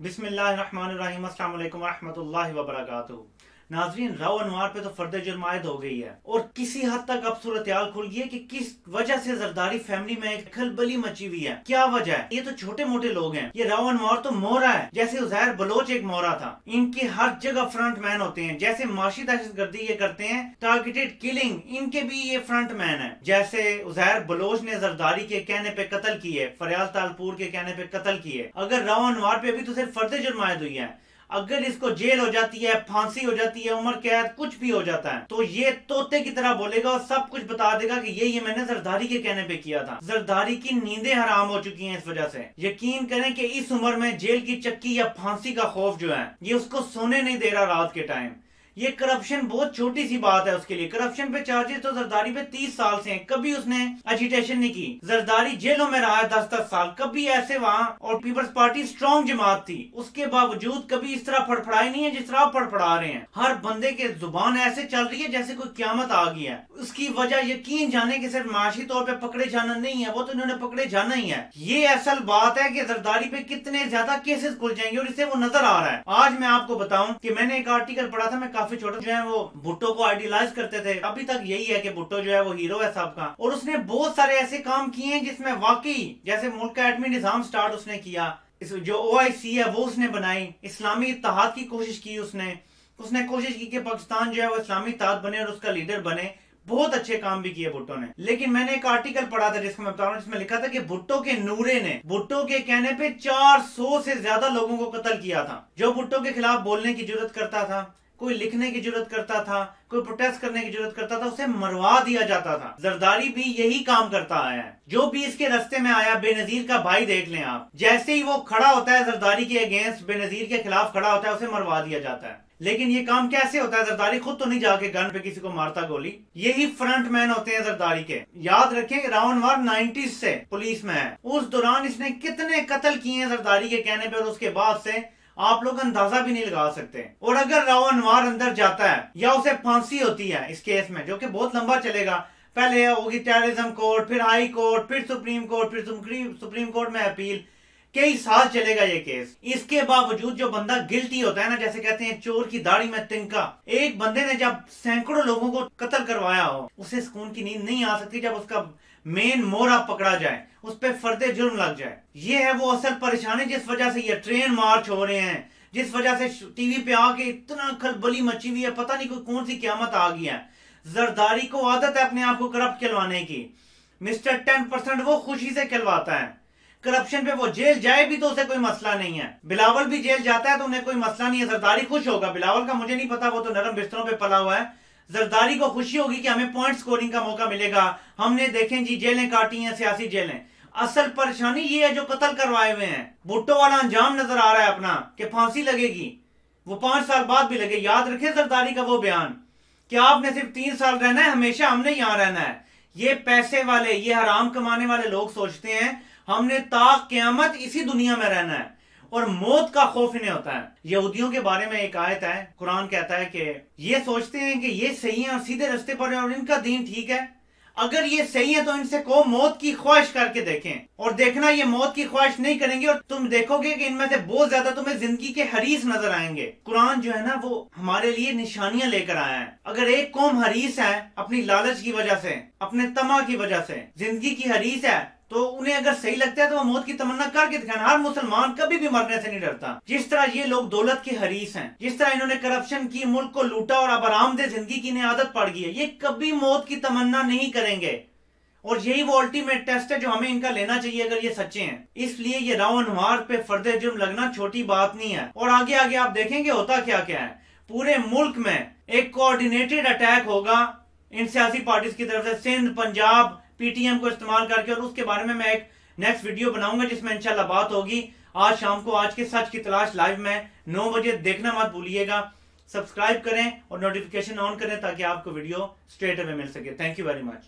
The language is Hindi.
बिस्मिल्लाहिर्रहमानिर्रहीम, अस्सलाम वालेकुम रहमतुल्लाहि व बरकातुहू। नाजरीन, राव अनवार पे तो फर्द जुर्म आयद हो गई है और किसी हद तक अब सूरत हाल खुल गई है कि किस वजह से जरदारी फैमिली में एक खलबली मची हुई है। क्या वजह है? ये तो छोटे मोटे लोग हैं। ये राव अनवार तो मोहरा है, जैसे उजैर बलोच एक मोहरा था। इनके हर जगह फ्रंट मैन होते हैं। जैसे माशी दहशतगर्दी ये करते हैं, टारगेटेड किलिंग, इनके भी ये फ्रंट मैन है। जैसे उजैर बलोच ने जरदारी के कहने पे कत्ल किए, फरियाल तालपुर के कहने पे कत्ल किए। अगर राव अनवार पे भी तो सिर्फ फर्द जुर्म आयद हुई है। अगर इसको जेल हो जाती है, फांसी हो जाती है, उम्र कैद, कुछ भी हो जाता है, तो ये तोते की तरह बोलेगा और सब कुछ बता देगा कि ये मैंने जरदारी के कहने पे किया था। जरदारी की नींदें हराम हो चुकी हैं इस वजह से। यकीन करें कि इस उम्र में जेल की चक्की या फांसी का खौफ जो है, ये उसको सोने नहीं दे रहा रात के टाइम। ये करप्शन बहुत छोटी सी बात है उसके लिए। करप्शन पे चार्जेस तो जरदारी पे 30 साल से हैं। कभी उसने एजिटेशन नहीं की। जरदारी जेलों में रहा है 10-10 साल। कभी ऐसे वहां, और पीपल्स पार्टी स्ट्रॉन्ग जमात थी, उसके बावजूद कभी इस तरह फड़फड़ाई नहीं है जिस तरह आप फड़फड़ा रहे हैं। हर बंदे के जुबान ऐसे चल रही है जैसे कोई क्यामत आ गई है। उसकी वजह यकीन जाने की सिर्फ माशी तौर पर पकड़े जाना नहीं है, वो तो इन्होंने पकड़े जाना ही है। ये असल बात है कि जरदारी पे कितने ज्यादा केसेस खुल जाएंगे और इसे वो नजर आ रहा है। आज मैं आपको बताऊं कि मैंने एक आर्टिकल पढ़ा था, मैं काफी छोटा जो है वो भुट्टो को आइडियलाइज करते थे। अभी तक यही है कि भुट्टो जो है वो हीरो है सबका, और उसने बहुत सारे ऐसे काम किए हैं जिसमें वाकई, जैसे मुल्क का एटमी निजाम स्टार्ट उसने किया, इस जो OIC है वो उसने बनाई, इस्लामी इत्तेहाद की कोशिश की उसने कोशिश की कि पाकिस्तान जो है वो इस्लामी इत्तेहाद बने और उसका लीडर बने। बहुत अच्छे काम भी किए भुट्टो ने। लेकिन मैंने एक आर्टिकल पढ़ा था जिसको मैं बता रहा हूँ, जिसमें लिखा था कि भुट्टो के नूरे ने भुट्टो के कहने पे 400 से ज्यादा लोगों को कत्ल किया था। जो भुट्टो के खिलाफ बोलने की जरूरत करता था, कोई लिखने की जरूरत करता था, कोई प्रोटेस्ट करने की जरूरत करता था, उसे मरवा दिया जाता था। जरदारी भी यही काम करता आया है। जो भी इसके रास्ते में आया, बेनजीर का भाई देख लें आप, जैसे ही वो खड़ा होता है जरदारी के अगेंस्ट, बेनजीर के खिलाफ खड़ा होता है, उसे मरवा दिया जाता है। लेकिन ये काम कैसे होता है? जरदारी खुद तो नहीं जाके गन पे किसी को मारता गोली। यही फ्रंट मैन होते हैं जरदारी के। याद रखें, राव अनवार 90s से पुलिस में है। उस दौरान इसने कितने कत्ल किए हैं जरदारी के कहने पे, और उसके बाद से आप लोग अंदाजा भी नहीं लगा सकते। और अगर राव अनवार अंदर जाता है या उसे फांसी होती है इस केस में, जो कि बहुत लंबा चलेगा, पहले होगी टेररिज्म कोर्ट, फिर हाई कोर्ट, फिर सुप्रीम कोर्ट, फिर सुप्रीम कोर्ट में अपील, कई साल चलेगा ये केस। इसके बावजूद जो बंदा गिल्टी होता है ना, जैसे कहते हैं चोर की दाढ़ी में तिनका, एक बंदे ने जब सैकड़ों लोगों को कत्ल करवाया हो, उसे सुकून की नींद नहीं आ सकती जब उसका मेन मोहरा पकड़ा जाए, उस पर फर्दे जुर्म लग जाए। ये है वो असल परेशानी जिस वजह से ये ट्रेन मार्च हो रहे हैं, जिस वजह से टीवी पे आके इतना खलबली मची हुई है। पता नहीं कोई कौन सी क्यामत आ गई है। जरदारी को आदत है अपने आप को करप्ट कहलवाने की। मिस्टर 10% वो खुशी से कहलवाता है। करप्शन पे वो जेल जाए भी तो उसे कोई मसला नहीं है। बिलावल भी जेल जाता है तो उन्हें कोई मसला नहीं है। जरदारी खुश होगा। बिलावल का मुझे नहीं पता, वो तो नरम बिस्तरों पे पला हुआ है। जरदारी को खुशी होगी कि हमें पॉइंट स्कोरिंग का मौका मिलेगा। हमने देखें जी जेलें काटी हैं, सियासी जेलें। असल परेशानी ये है जो कत्ल करवाए हुए हैं। भुट्टो वाला अंजाम नजर आ रहा है अपना कि फांसी लगेगी, वो 5 साल बाद भी लगे। याद रखें जरदारी का वो बयान कि आपने सिर्फ 3 साल रहना है, हमेशा हमने यहां रहना है। ये पैसे वाले, ये हराम कमाने वाले लोग सोचते हैं हमने ताक क़यामत इसी दुनिया में रहना है, और मौत का खौफ इन्हें होता है। यहूदियों के बारे में एक आयत है, कुरान कहता है कि ये सोचते हैं कि ये सही है और सीधे रास्ते पर है और इनका दीन ठीक है। अगर ये सही है तो इनसे को मौत की ख्वाहिश करके देखें, और देखना ये मौत की ख्वाहिश नहीं करेंगे और तुम देखोगे कि इनमें से बहुत ज्यादा तुम्हें जिंदगी के हरीस नजर आएंगे। कुरान जो है ना, वो हमारे लिए निशानियां लेकर आया है। अगर एक कौम हरीस है अपनी लालच की वजह से, अपने तमा की वजह से, जिंदगी की हरीस है, तो उन्हें अगर सही लगता है तो वो मौत की तमन्ना करके दिखाना। हर मुसलमान कभी भी मरने से नहीं डरता। जिस तरह ये लोग दौलत के हरीस हैं, जिस तरह इन्होंने करप्शन की, मुल्क को लूटा और अब आरामदेह जिंदगी की इन्हें आदत पड़ गई है, ये कभी मौत की तमन्ना नहीं करेंगे। और यही वो अल्टीमेट टेस्ट है जो हमें इनका लेना चाहिए अगर ये सच्चे हैं। इसलिए ये राव अनवार पे फर्दे जुर्म लगना छोटी बात नहीं है। और आगे आगे आप देखेंगे होता क्या क्या है। पूरे मुल्क में एक कोऑर्डिनेटेड अटैक होगा इन सियासी पार्टीज की तरफ से, सिंध, पंजाब, PTM को इस्तेमाल करके। और उसके बारे में मैं एक नेक्स्ट वीडियो बनाऊंगा जिसमें इंशाल्लाह बात होगी। आज शाम को आज के सच की तलाश लाइव में 9 बजे देखना मत भूलिएगा। सब्सक्राइब करें और नोटिफिकेशन ऑन करें ताकि आपको वीडियो स्ट्रेट अवे मिल सके। Thank you very much.